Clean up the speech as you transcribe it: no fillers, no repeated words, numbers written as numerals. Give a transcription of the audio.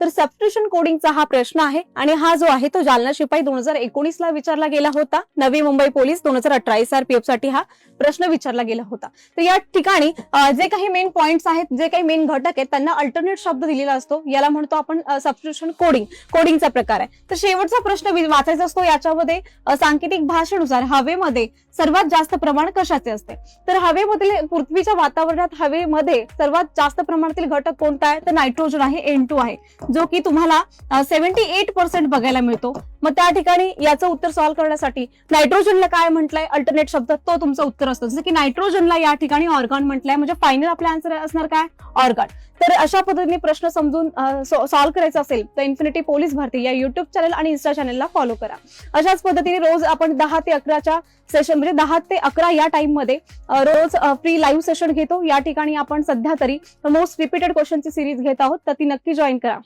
तर सबस्टिट्यूशन कोडिंगचा हा प्रश्न आहे आणि हा जो आहे तो जालना शिपाई 2019 ला विचारला गेला होता. नवी मुंबई पोलीस 2018 SRPF साठी हा प्रश्न विचारला गेला होता. तर या ठिकाणी जे काही मेन पॉइंट्स आहेत, जे काही मेन घटक आहेत, त्यांना अल्टरनेट शब्द दिलेला असतो. याला म्हणतो आपण सबस्टिट्यूशन कोडिंगचा प्रकार आहे. तर शेवटचा प्रश्न वाचायचा असतो. याच्यामध्ये सांकेतिक भाषेनुसार हवेमध्ये सर्वात जास्त प्रमाण कशाचे असते? तर हवेमधील पृथ्वीच्या वातावरणात हवेमध्ये सर्वात जास्त प्रमाणातील घटक कोणता आहे? तर नायट्रोजन आहे, N2 आहे, जो की तुम्हाला 78% बघायला मिळतो. मग त्या ठिकाणी याचं उत्तर सॉल्व्ह करण्यासाठी नायट्रोजनला काय म्हटलंय अल्टरनेट शब्द, तो तुमचं उत्तर असतो. जसं की नायट्रोजनला या ठिकाणी ऑर्गन म्हटलंय, म्हणजे फायनल आपला आन्सर असणार काय? ऑर्गन. तर अशा पद्धतीने प्रश्न समजून सॉल्व्ह करायचा असेल तर इन्फिनिटी पोलीस भरती या युट्यूब चॅनल आणि इन्स्टा चॅनलला फॉलो करा. अशाच पद्धतीने रोज आपण 10 ते 11च्या सेशन, म्हणजे 10 ते 11 या टाइम मध्ये रोज फ्री लाईव्ह सेशन घेतो. या ठिकाणी आपण सध्या तरी मोस्ट रिपीटेड क्वेश्चनची सिरीज घेत आहोत, तर ती नक्की जॉईन करा.